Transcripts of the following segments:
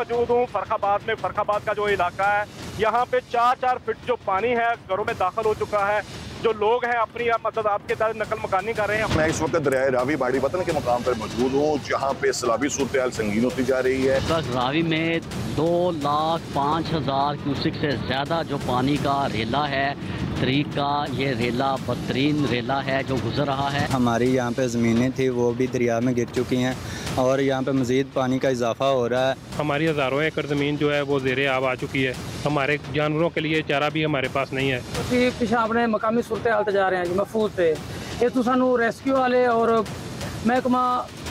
मौजूद हूँ फर्रुखाबाद में। फर्रुखाबाद का जो इलाका है, यहाँ पे 4-4 फीट जो पानी है घरों में दाखिल हो चुका है। जो लोग हैं अपनी मतलब आपके तरह नकल मकानी कर रहे हैं। मैं इस वक्त दरियाए रावी बाड़ी वतन के मुकाम पर मौजूद हूँ, जहाँ पे सैलाबी सूरत संगीन होती जा रही है। बस रावी में 2,05,000 क्यूसिक से ज्यादा जो पानी का रेला है, तरीक का ये रेला बदतरीन रेला है जो गुजर रहा है। हमारी यहाँ पे ज़मीनें थी वो भी दरिया में गिर चुकी हैं और यहाँ पे मज़ीद पानी का इजाफा हो रहा है। हमारी हज़ारों एकड़ ज़मीन जो है वो ज़ेरे आब आ चुकी है। हमारे जानवरों के लिए चारा भी हमारे पास नहीं है। पिछा अपने मकामी सूरत हाल जा रहे हैं जी महफूज पे ये तो सानू रेस्क्यू वाले और महकमा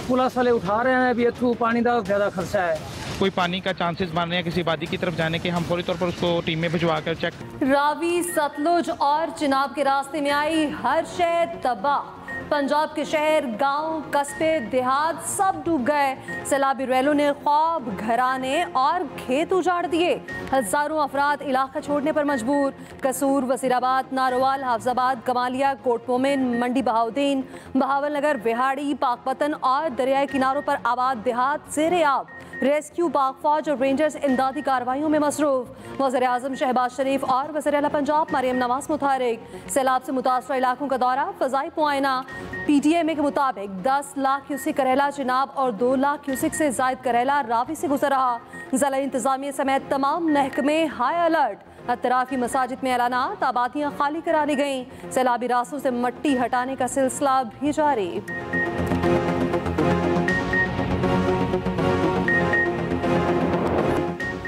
पुलिस वाले उठा रहे हैं। अभी इतू पानी का ज़्यादा खर्चा है। कोई पानी का चांसेस बन रहे हैं किसी वादी की तरफ जाने के, हम पूरी तौर पर उसको टीम में भिजवा कर चेक। रावी, सतलुज और चिनाब के रास्ते में आई हर शय तबाह। पंजाब के शहर, गांव, कस्बे, देहात सब डूब गए। सैलाबी रैलों ने ख्वाब, घराने और खेत उजाड़ दिए। हजारों अफराद इलाका छोड़ने पर मजबूर। कसूर, वसीराबाद, नारोवाल, हाफजाबाद, कमालिया, कोट मोमिन, मंडी बहाउद्दीन, बहावलनगर, विहाड़ी, पाकपतन और दरियाई किनारों पर आबाद देहात ज़ेरे आब। रेस्क्यू, पाक फौज और रेंजर्स इमदादी कार्रवाइयों में मसरूफ। वज़ीर-ए-आज़म शहबाज शरीफ और वज़ीर-ए-आला पंजाब मरियम नवाज मुतहरिक। सैलाब से मुतासरा इलाकों का दौरा, फ़ज़ाई मुआयना। PTMA के मुताबिक 10 लाख क्यूसिक करेला चिनाब और 2 लाख क्यूसिक से ज़ायद करेला रावी से गुजर रहा। ज़िला इंतज़ामिया समेत तमाम महकमे हाई अलर्ट। अतराफी मसाजिद में ऐलानात, आबादियाँ खाली करा ली गईं। सैलाबी रास्तों से मट्टी हटाने का सिलसिला भी जारी।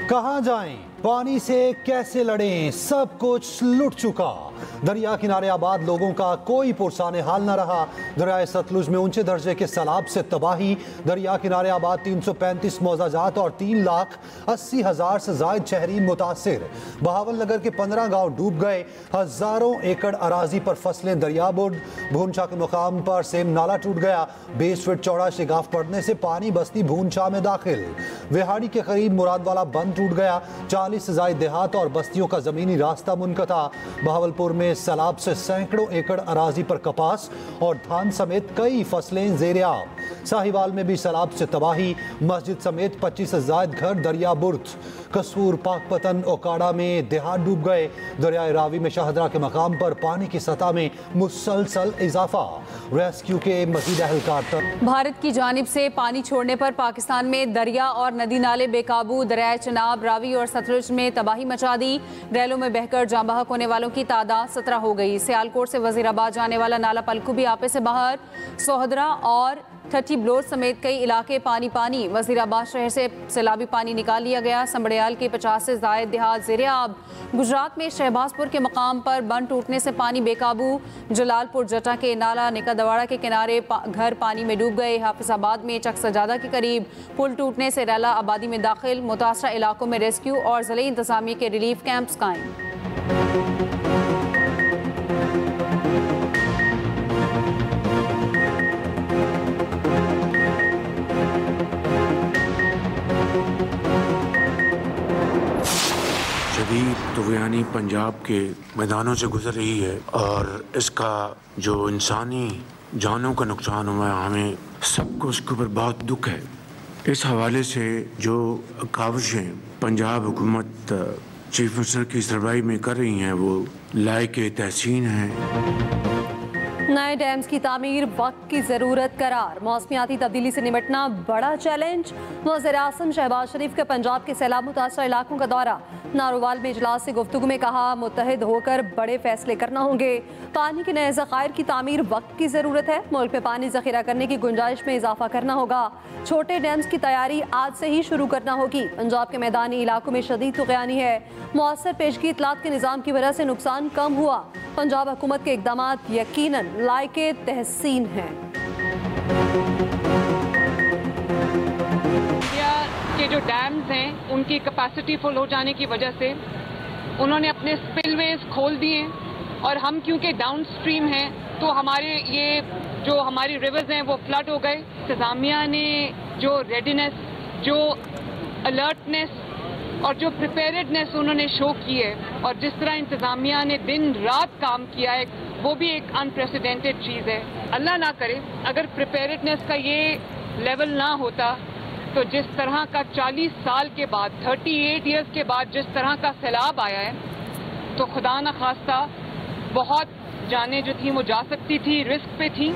कहां जाएं, पानी से कैसे लड़ें, सब कुछ लुट चुका। दरिया किनारे आबाद लोगों का कोई पुरसाने हाल न रहा। दरियाए सतलुज में ऊंचे दर्जे के सैलाब से तबाही। दरिया किनारे आबाद 335 मौजाजात और 3,80,000 से जायद शहरी मुतासिर। बहावलनगर के 15 गांव डूब गए। हजारों एकड़ अराजी पर फसलें दरियाबुर्द। भूनशाह के मुकाम पर सेम नाला टूट गया। 20 फीट चौड़ा शिगाफ पड़ने से पानी बस्ती भूनशाह में दाखिल। विहाड़ी के करीब मुरादवाला बंद टूट गया। 40 से जायद देहात और बस्तियों का जमीनी रास्ता मुनक़ता। बहावलपुर में सैलाब से सैकड़ों एकड़ अराजी पर कपास और धान समेत कई फसलें ज़ेरे आब। साहिवाल में भी सैलाब से तबाही। मस्जिद समेत 25 से जायद घर दरियाबुर्द। कसूर, पाकपतन, ओकाड़ा में देहात डूब गए। दरियाए रावी में शाहदरा के मकाम पर पानी की सतह में मुसलसल इजाफा। रेस्क्यू के मजीद एहलकार। भारत की जानिब से पानी छोड़ने पर पाकिस्तान में दरिया और नदी नाले बेकाबू। दरियाए चिनाब, रावी और सतलुज में तबाही मचा दी। रैलों में बहकर जाँ बहक होने वालों की तादाद 17 हो गई। सियालकोट से वजीराबाद जाने वाला नाला पलकू भी आपे से बाहर। सोहदरा और 30 ब्लोर समेत कई इलाके पानी पानी। वजीराबाद शहर से सैलाबी पानी निकाल लिया गया। संबड़ियाल के 50 से जायद देहात ज़ेरे आब। गुजरात में शहबाजपुर के मकाम पर बंद टूटने से पानी बेकाबू। जलालपुर जटा के नाला निकादवाड़ा के किनारे घर पानी में डूब गए। हाफिजाबाद में चक सजादा के करीब पुल टूटने से रैला आबादी में दाखिल। मुतासरा इलाकों में रेस्क्यू और ज़िले इंतज़ामिया के रिलीफ कैंप्स कायम। शदीद तुग़यानी पंजाब के मैदानों से गुजर रही है और इसका जो इंसानी जानों का नुकसान हुआ है, हमें सबको उसके ऊपर बहुत दुख है। इस हवाले से जो काविशें पंजाब हुकूमत चीफ मिनिस्टर की सरबराही में कर रही हैं वो लायक तहसीन हैं। नए डैम्स की तामीर वक्त की ज़रूरत करार। मौसमियाती तब्दीली से निपटना बड़ा चैलेंज। वज़ीर-ए-आज़म शहबाज शरीफ के पंजाब के सैलाब मुतासरा इलाकों का दौरा। नारोवाल में इजलास से गुफ्तगू में कहा, मुत्तहिद होकर बड़े फैसले करना होंगे। पानी के नए ज़खायर की तामीर वक्त की ज़रूरत है। मुल्क में पानी ज़ख़ीरा करने की गुंजाइश में इजाफा करना होगा। छोटे डैम्स की तैयारी आज से ही शुरू करना होगी। पंजाब के मैदानी इलाकों में शदीद तुग़यानी है। मौसर पेशगी इतलात के निज़ाम की वजह से नुकसान कम हुआ। पंजाब हुकूमत के इक़दामात यकीनन लायके तहसीन हैं। के जो डैम्स हैं उनकी कैपेसिटी फुल हो जाने की वजह से उन्होंने अपने स्पिलवेज खोल दिए और हम क्योंकि डाउन स्ट्रीम हैं तो हमारे ये जो हमारी रिवर्स हैं वो फ्लड हो गए। इंतज़ामिया ने जो रेडीनेस, जो अलर्टनेस और जो प्रिपेयर्डनेस उन्होंने शो की है और जिस तरह इंतज़ामिया ने दिन रात काम किया है वो भी एक अनप्रेसिडेंटेड चीज़ है। अल्लाह ना करे अगर प्रिपेयर्डनेस का ये लेवल ना होता तो जिस तरह का 40 साल के बाद 38 इयर्स के बाद जिस तरह का सैलाब आया है, तो खुदा न खास्ता बहुत जानें जो थी वो जा सकती थी, रिस्क पे थी।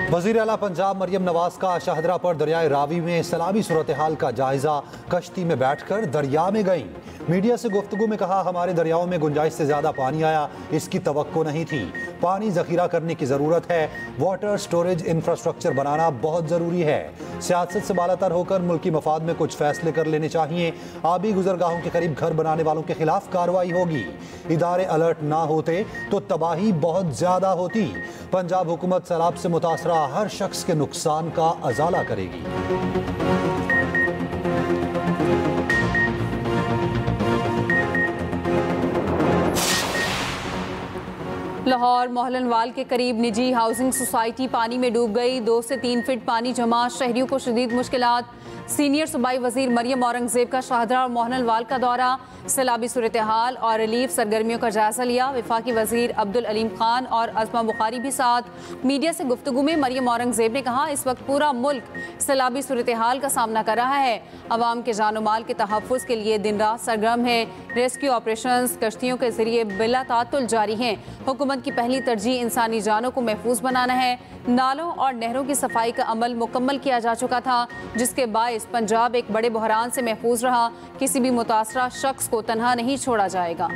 वज़ीर आला पंजाब मरियम नवाज का शाहदरा पर दरियाए रावी में सैलाबी सूरत हाल का जायजा कश्ती में बैठकर दरिया में गई। मीडिया से गुफ्तगू में कहा, हमारे दरियाओं में गुंजाइश से ज्यादा पानी आया, इसकी तवक्को नहीं थी। पानी जखीरा करने की जरूरत है, वाटर स्टोरेज इंफ्रास्ट्रक्चर बनाना बहुत जरूरी है। सियासत से बालातर होकर मुल्की मफाद में कुछ फैसले कर लेने चाहिए। आबी गुजरगाहों के करीब घर बनाने वालों के खिलाफ कार्रवाई होगी। इदारे अलर्ट ना होते तो तबाही बहुत ज्यादा होती। पंजाब हुकूमत सैलाब से मुतासरा हर शख्स के नुकसान का अजाला करेगी। लाहौर मोहलनवाल के करीब निजी हाउसिंग सोसाइटी पानी में डूब गई। 2 से 3 फीट पानी जमा, शहरियों को शदीद मुश्किलात। सीनियर सूबाई वजीर मरियम औरंगजेब का शाहदरा और मोहलनवाल का दौरा, सैलाबी सूरत हाल और रिलीफ सरगर्मियों का जायजा लिया। वफाकी वजीर अब्दुल अलीम खान और अज़मा बुखारी भी साथ। मीडिया से गुफ्तगू में मरियम औरंगजेब ने कहा, इस वक्त पूरा मुल्क सैलाबी सूरत हाल का सामना कर रहा है। अवाम के जान माल के तहफ़्फ़ुज़ के लिए दिन रात सरगर्म है। रेस्क्यू ऑपरेशन कश्तियों के जरिए बिला तातुल जारी हैं। हुकूमत की पहली तरजीह इंसानी जानों को महफूज बनाना है। नालों और नहरों की सफाई का अमल मुकम्मल किया जा चुका था, जिसके बायस पंजाब एक बड़े बहरान से महफूज रहा। किसी भी मुतासरा शख्स को तन्हा नहीं छोड़ा जाएगा।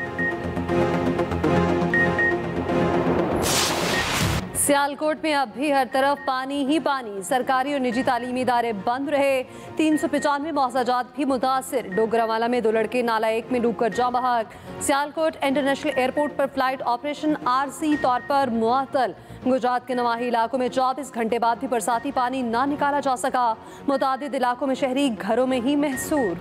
सियालकोट में अब भी हर तरफ पानी ही पानी। सरकारी और निजी तालीमी इदारे बंद रहे। 395 मौजाजात भी मुतासिर। डोगरावाला में 2 लड़के नाला 1 में डूबकर जाँ बहक। सियालकोट इंटरनेशनल एयरपोर्ट पर फ्लाइट ऑपरेशन आरजी तौर पर मुअत्तल। गुजरात के नवाही इलाकों में 24 घंटे बाद भी बरसाती पानी ना निकाला जा सका। मुतादिद इलाकों में शहरी घरों में ही महसूर।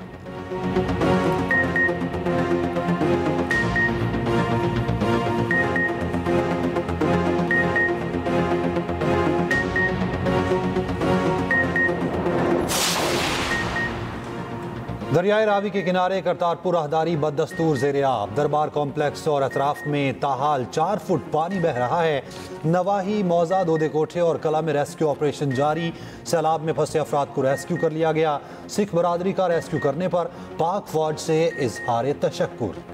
दरियाए रावी के किनारे करतारपुर राहदारी बददस्तूर ज़ेर-ए-आब। दरबार कॉम्प्लेक्स और अतराफ में ताहाल 4 फुट पानी बह रहा है। नवाही, मौजा, दोदे कोठे और कला में रेस्क्यू ऑपरेशन जारी। सैलाब में फंसे अफराद को रेस्क्यू कर लिया गया। सिख बरादरी का रेस्क्यू करने पर पाक फौज से इजहार तशक्कुर।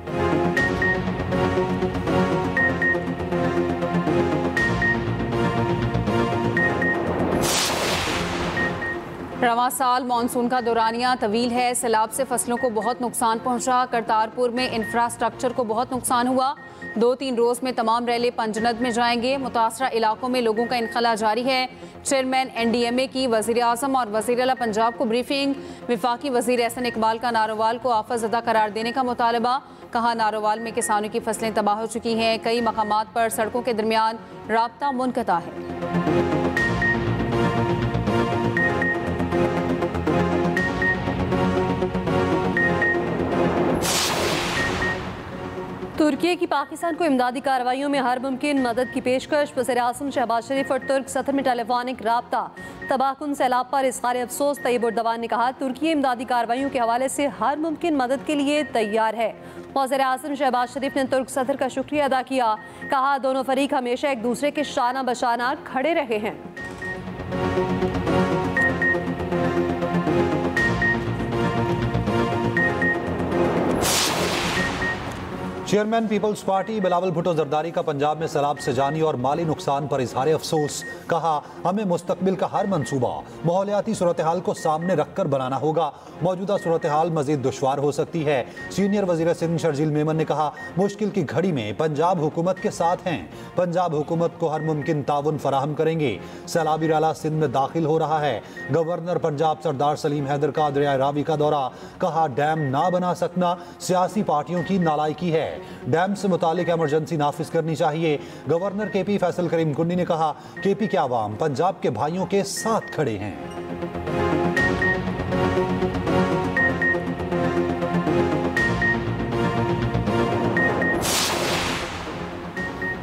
रवां साल मानसून का दौरानिया तवील है। सैलाब से फसलों को बहुत नुकसान पहुंचा। करतारपुर में इंफ्रास्ट्रक्चर को बहुत नुकसान हुआ। 2-3 रोज में तमाम रैले पंजनद में जाएंगे। मुतासरा इलाकों में लोगों का इनखला जारी है। चेयरमैन NDMA की वज़ीर आज़म और वज़ीर आला पंजाब को ब्रीफिंग। वफाकी वज़ीर एहसन इकबाल का नारोवाल को आफत ज़दा करार देने का मुतालबा। कहा, नारोवाल में किसानों की फसलें तबाह हो चुकी हैं। कई मकामात पर सड़कों के दरमियान राब्ता मुनक़ता है। तुर्की की पाकिस्तान को इमदादी कार्रवाइयों में हर मुमकिन मदद की पेशकश। वज़ीर-ए-आज़म शहबाज शरीफ और तुर्क सदर में टेलीफोनिक राब्ता। तबाहकुन सैलाब पर इज़हार अफसोस तैयब उर्दवान ने कहा, तुर्की इमदादी कार्रवाइयों के हवाले से हर मुमकिन मदद के लिए तैयार है। वज़ीर-ए-आज़म शहबाज शरीफ ने तुर्क सदर का शुक्रिया अदा किया। कहा, दोनों फरीक हमेशा एक दूसरे के शाना बशाना खड़े रहे हैं। Chairman Peoples Party Bilawal Bhutto Zardari का पंजाब में सैलाब से जानी और माली नुकसान पर इजहार अफसोस। कहा, हमें मुस्तकबिल का हर मंसूबा माहौलियाती सूरत हाल को सामने रखकर बनाना होगा। मौजूदा सूरत हाल मजीद दुश्वार हो सकती है। सीनियर वजीर सिंध शर्जील मेमन ने कहा, मुश्किल की घड़ी में पंजाब हुकूमत के साथ हैं। पंजाब हुकूमत को हर मुमकिन ताउन फराहम करेंगे। सैलाबी रैला सिंध में दाखिल हो रहा है। गवर्नर पंजाब सरदार सलीम हैदर का दरियाए रावी का दौरा। कहा, डैम ना बना सकना सियासी पार्टियों की नालायकी है। डैम से मुतालिक इमरजेंसी नाफिज करनी चाहिए। गवर्नर KP फैसल करीम कुंडी ने कहा, KP के आवाम पंजाब के भाइयों के साथ खड़े हैं।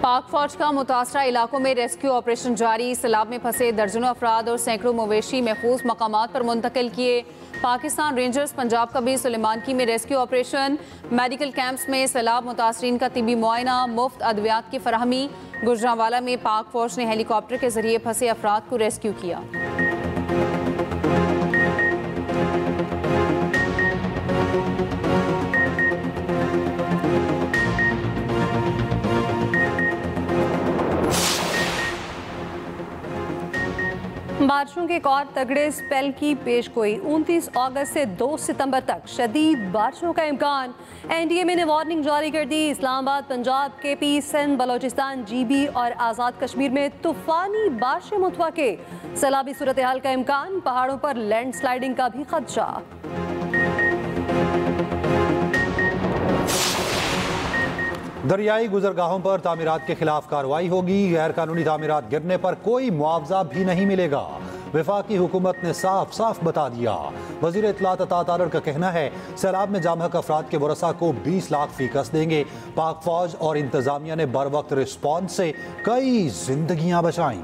पाक फौज का मुतासरा इलाकों में रेस्क्यू ऑपरेशन जारी। सैलाब में फंसे दर्जनों अफराद और सैकड़ों मवेशी महफूज मकामात पर मुंतकिल किए। पाकिस्तान रेंजर्स पंजाब का भी सुलेमानकी में रेस्क्यू ऑपरेशन। मेडिकल कैंप्स में सैलाब मुतासरीन का तिबी मुआयना, मुफ्त अद्वियात की फराहमी। गुजरांवाला में पाक फौज ने हेलीकॉप्टर के जरिए फंसे अफराद को रेस्क्यू किया। बारिशों के एक और तगड़े स्पेल की पेशगोई। 29 अगस्त से 2 सितंबर तक शदीद बारिशों का इम्कान। एनडीएमए ने वार्निंग जारी कर दी। इस्लामाबाद, पंजाब, केपी, सिंध, बलोचिस्तान, जीबी और आज़ाद कश्मीर में तूफानी बारिशें मुतवक्के। सैलाबी सूरत हाल का इम्कान। पहाड़ों पर लैंडस्लाइडिंग का भी खदशा। दरियाई गुजरगाहों पर तामीरात के खिलाफ कार्रवाई होगी। गैर कानूनी तामीरात गिरने पर कोई मुआवजा भी नहीं मिलेगा। वफाकी हुकूमत ने साफ साफ बता दिया। वजीर इत्तलात अता तारड़ का कहना है सैलाब में जामहक अफराद के वरसा को 20 लाख फीकस देंगे। पाक फौज और इंतजामिया ने बर वक्त रिस्पॉन्स से कई जिंदगियां बचाई।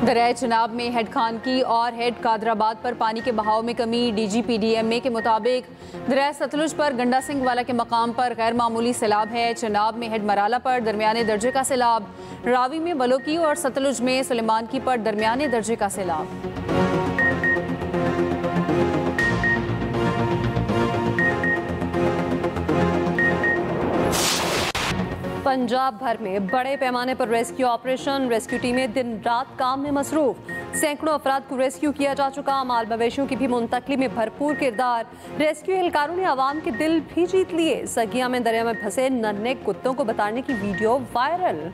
दरिया चनाब में हेड खानकी और हेड कादराबाद पर पानी के बहाव में कमी। DGPDMA के मुताबिक दरिया सतलुज पर गंडा सिंह वाला के मकाम पर गैर मामूली सैलाब है। चनाब में हेड मराला पर दरमियाने दर्जे का सैलाब। रावी में बलोकी और सतलुज में सुलेमान की पर दरमियाने दर्जे का सैलाब। पंजाब भर में बड़े पैमाने पर रेस्क्यू ऑपरेशन। रेस्क्यू टीमें दिन रात काम में मसरूफ। सैकड़ों अफराद को रेस्क्यू किया जा चुका। माल मवेशियों की भी मुंतकली में भरपूर किरदार। रेस्क्यू एहलकारों ने आवाम के दिल भी जीत लिए। सगिया में दरिया में फंसे नन्हे कुत्तों को बताने की वीडियो वायरल।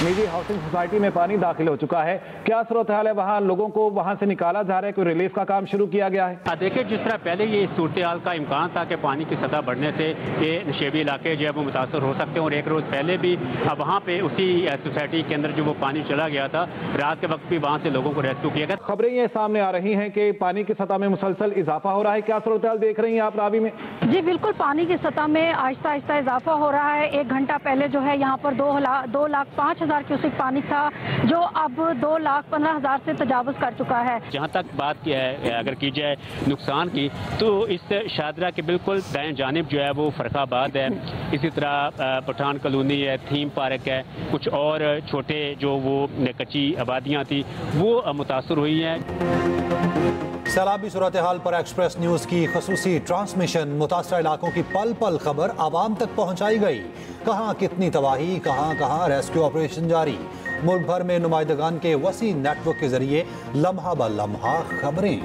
निजी हाउसिंग सोसाइटी में पानी दाखिल हो चुका है। क्या सूरत हाल है वहाँ? लोगों को वहाँ से निकाला जा रहा है, कोई रिलीफ का काम शुरू किया गया है? देखिए, जिस तरह पहले ये सूरत हाल का इम्कान था कि पानी की सतह बढ़ने से ये नशेबी इलाके जो है वो मुतासर हो सकते हैं, और एक रोज़ पहले भी वहाँ पे उसी सोसाइटी के अंदर जो वो पानी चला गया था, रात के वक्त भी वहाँ से लोगों को रेस्क्यू किया गया। खबरें ये सामने आ रही हैं कि पानी की सतह में मुसलसल इजाफा हो रहा है। क्या सूरत हाल देख रही हैं आप रावी में? जी बिल्कुल, पानी की सतह में आहिस्ता आहिस्ता इजाफा हो रहा है। 1 घंटा पहले जो है यहाँ पर 2,05,000 क्यूसेक पानी था, जो अब 2,15,000 से तजावुज कर चुका है। जहाँ तक बात की है, अगर की जाए नुकसान की, तो इस शादरा के बिल्कुल दाएं जानिब जो है वो फरखाबाद है, इसी तरह पठान कॉलोनी है, थीम पार्क है, कुछ और छोटे जो वो कच्ची आबादियाँ थी वो मुतासर हुई हैं। सैलाबी सूरत हाल पर एक्सप्रेस न्यूज की खसूसी ट्रांसमिशन। मुतासरा इलाकों की पल पल खबर आवाम तक पहुंचाई गई। कहां कितनी तबाही, कहां कहां रेस्क्यू ऑपरेशन जारी। मुल्क भर में नुमाइंदगान के वसी नेटवर्क के जरिए लम्हा ब लम्हा खबरें।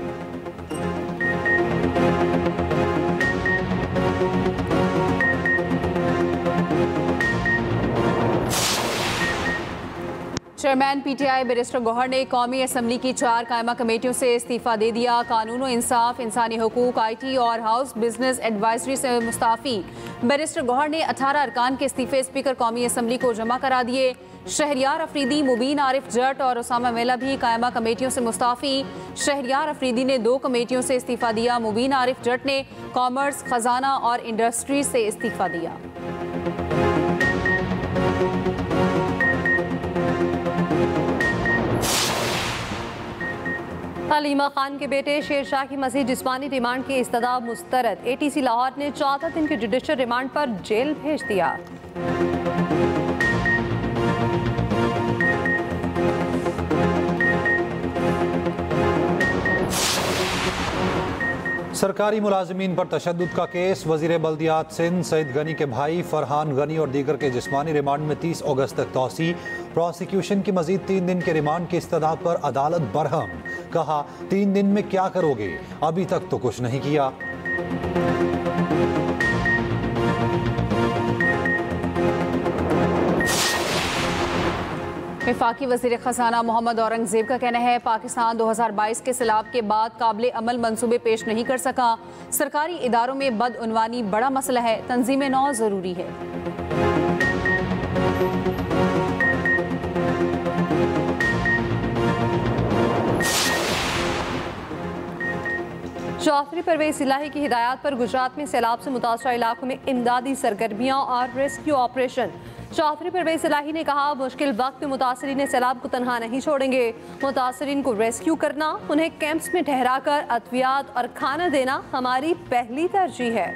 चेयरमैन PTI बैरिस्टर गौहर ने कौमी असम्बली की 4 कायमा कमेटियों से इस्तीफा दे दिया। कानून और इंसाफ, इंसानी हुकूक, IT और हाउस बिजनेस एडवाइजरी से मुस्ताफ़ी। बैरिस्टर गौहर ने 18 अरकान के इस्तीफे स्पीकर कौमी असम्बली को जमा करा दिए। शहरियार अफरीदी, मुबीन आरिफ जट और उसामा मेला भी कायमा कमेटियों से मुस्ताफ़ी। शहरियार अफरीदी ने 2 कमेटियों से इस्तीफा दिया। मुबीन आरिफ जट ने कॉमर्स, खजाना और इंडस्ट्री से इस्तीफा दिया। हलीमा खान के बेटे शेरशाह की मज़ीद जिस्मानी रिमांड की इस्तदा मुस्तरद। ATC लाहौर ने 14 दिन के जुडिशल रिमांड पर जेल भेज दिया। सरकारी मुलाजिमीन पर तशद्दुद का केस। वजीर बल्दियात सिंध सईद गनी के भाई फरहान गनी और दीगर के जिस्मानी रिमांड में 30 अगस्त तक तौसी। प्रोसिक्यूशन की मजीद 3 दिन के रिमांड की इस्तदा पर अदालत बरहम। कहा 3 दिन में क्या करोगे, अभी तक तो कुछ नहीं किया। वफाकी वज़ीर ख़ज़ाना मोहम्मद औरंगज़ेब का कहना है पाकिस्तान 2022 के सैलाब के बाद काबिल अमल मंसूबे पेश नहीं कर सका। सरकारी इदारों में बदउनवानी बड़ा मसला है, तंजीम नौ ज़रूरी है। चौधरी परवेज इलाही की हिदायत पर गुजरात में सैलाब से मुतासरा इलाकों में इमदादी सरगर्मियाँ और रेस्क्यू ऑपरेशन। चौधरी परवेज इलाही ने कहा मुश्किल वक्त में मुतासरीन सैलाब को तनहा नहीं छोड़ेंगे। मुतासरीन को रेस्क्यू करना, उन्हें कैंप्स में ठहरा कर अद्वियात और खाना देना हमारी पहली तरजीह है।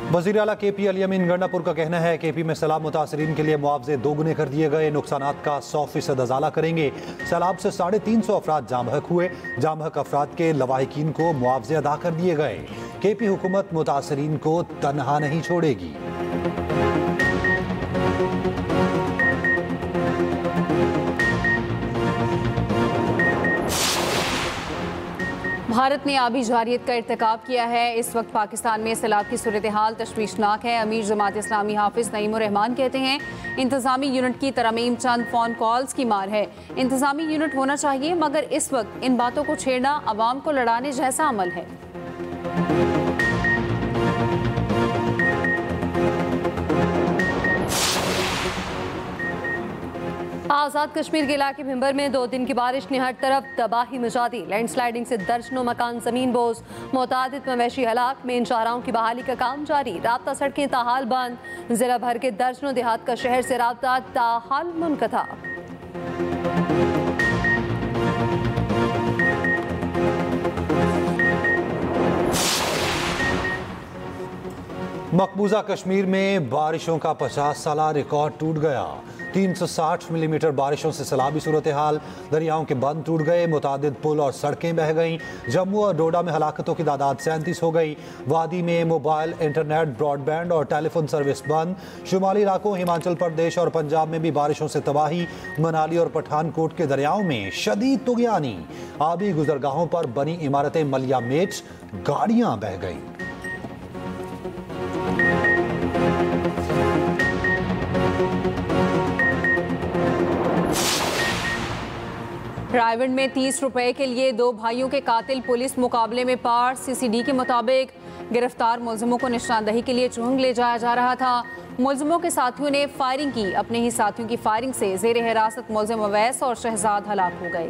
वज़ीर आला KP अली अमीन गंडापुर का कहना है KP में सैलाब मुतासरीन के लिए मुआवजे दोगुने कर दिए गए, नुकसानात का 100% अजाला करेंगे। सैलाब से 350 अफराद जाम बहक हुए, जाम बहक अफराद के लवाहिकीन को मुआवजे अदा कर दिए गए। KP हुकूमत मुतासरीन को तनहा नहीं छोड़ेगी। भारत ने आबी जारियत का इर्तिकाब किया है। इस वक्त पाकिस्तान में सैलाब की सूरत हाल तशवीशनाक है। अमीर जमात इस्लामी हाफिज नईमुर रहमान कहते हैं इंतजामी यूनिट की तरमीम चंद फ़ोन कॉल्स की मार है। इंतजामी यूनिट होना चाहिए, मगर इस वक्त इन बातों को छेड़ना अवाम को लड़ाने जैसा अमल है। आज़ाद कश्मीर के इलाके भिंबर में 2 दिन की बारिश ने हर तरफ तबाही मचा दी। लैंडस्लाइडिंग से दर्जनों मकान जमीन बोझ, मुतादिद मवेशी हलाक। मेन शाहराहों की बहाली का काम जारी, राब्ता सड़कें ताहाल बंद। जिला भर के दर्जनों देहात का शहर से राब्ता ताहाल मुनक़ता। मकबूजा कश्मीर में बारिशों का 50 साला रिकॉर्ड टूट गया। 360 मिलीमीटर बारिशों से सैलाबी सूरत हाल, दरियाओं के बंद टूट गए, मुतादिद पुल और सड़कें बह गईं। जम्मू और डोडा में हलाकतों की तादाद 37 हो गई। वादी में मोबाइल, इंटरनेट, ब्रॉडबैंड और टेलीफोन सर्विस बंद। शुमाली इलाकों हिमाचल प्रदेश और पंजाब में भी बारिशों से तबाही। मनाली और पठानकोट के दरियाओं में शदीद तुगयानी। आबी गुजरगाहों पर बनी इमारतें मलिया मेच, गाड़ियां बह गईं। रायगढ़ में 30 रुपए के लिए 2 भाइयों के कातिल पुलिस मुकाबले में पार। CCD के मुताबिक गिरफ्तार मुलजिमों को निशानदही के लिए चुहंग ले जाया जा रहा था। मुलजिमों के साथियों ने फायरिंग की। अपने ही साथियों की फायरिंग से जेर हिरासत मुलजिम अवैस और शहजाद हलाक हो गए।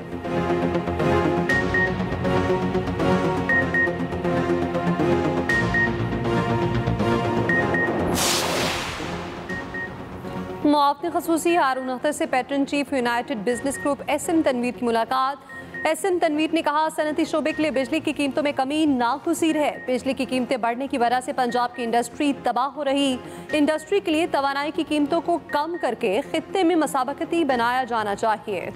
मुआवने खसूसी हारून अख्तर से patron chief United Business Group SM Tanveer की मुलाकात। SM तनवीर ने कहा सनती शोबे के लिए बिजली की कीमतों में कमी नागुज़ीर है। बिजली की कीमतें बढ़ने की वजह से पंजाब की इंडस्ट्री तबाह हो रही। इंडस्ट्री के लिए तवानाई की कीमतों को कम करके खित्ते में मसाबकती बनाया जाना चाहिए।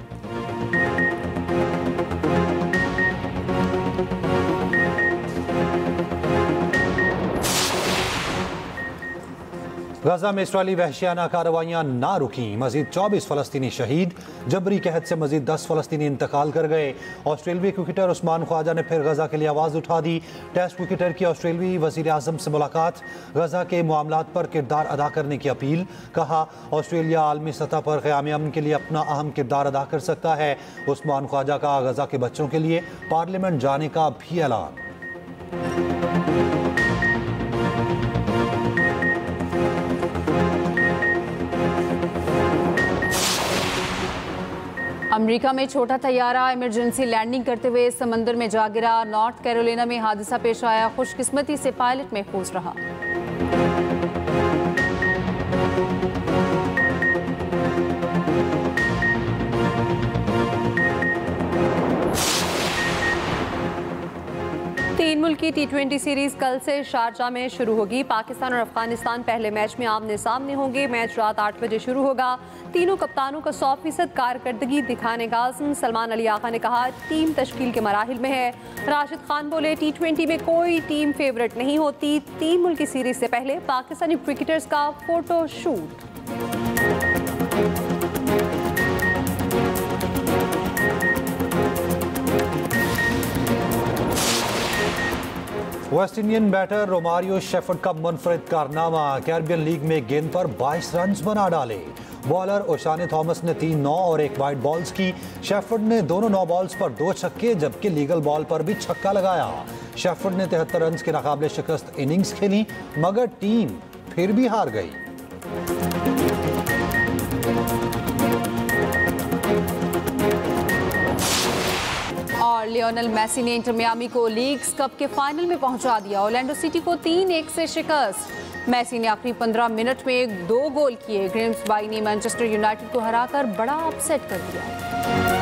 गजा में इसराइली वहशियाना कार्रवाइयाँ ना रुकी, मजीद 24 फ़लस्तीनी शहीद। जबरी कहत से मजीद 10 फ़लस्तीनी इंतकाल कर गए। ऑस्ट्रेलवी क्रिकेटर उस्मान ख्वाजा ने फिर गजा के लिए आवाज़ उठा दी। टेस्ट क्रिकेटर की ऑस्ट्रेलवी वज़ीर आज़म से मुलाकात, गजा के मामलात पर किरदार अदा करने की अपील। कहा ऑस्ट्रेलिया आलमी सतह पर क़याम अमन के लिए अपना अहम किरदार अदा कर सकता है। उस्मान ख्वाजा का गजा के बच्चों के लिए पार्लियामेंट जाने का भी ऐलान। अमेरिका में छोटा तैयारा इमरजेंसी लैंडिंग करते हुए समंदर में जा गिरा। नॉर्थ कैरोलिना में हादसा पेश आया, खुशकिस्मती से पायलट महफूज रहा। तीन मुल्की T20 सीरीज कल से शारजा में शुरू होगी। पाकिस्तान और अफगानिस्तान पहले मैच में आमने सामने होंगे। मैच रात 8 बजे शुरू होगा। तीनों कप्तानों का 100% कारकर्दगी दिखाने का आज़म। सलमान अली आगा ने कहा टीम तश्कील के मराहिल में है। राशिद खान बोले T20 में कोई टीम फेवरेट नहीं होती। तीन मुल्की सीरीज से पहले पाकिस्तानी क्रिकेटर्स का photo shoot. West Indian batter Romario Shepherd का मुनफरिद कारनामा, कैरिबियन लीग में गेंद पर 22 रन बना डाले। बॉलर ओशाने थॉमस ने 3 नौ और 1 वाइड बॉल्स की। शेफर्ड ने दोनों 9 बॉल्स पर 2 छक्के जबकि लीगल बॉल पर भी छक्का लगाया। शेफर्ड ने 73 रन की नाकाबिले शिकस्त इनिंग्स खेली, मगर टीम फिर भी हार गई। और लियोनेल मेसी ने इंटर मियामी को लीग्स कप के फाइनल में पहुंचा दिया। ऑरलैंडो सिटी को 3-1 से शिकस्त। मेसी ने आखिरी 15 मिनट में 2 गोल किए। ग्रेम्स बाई ने मैनचेस्टर यूनाइटेड को हराकर बड़ा अपसेट कर दिया।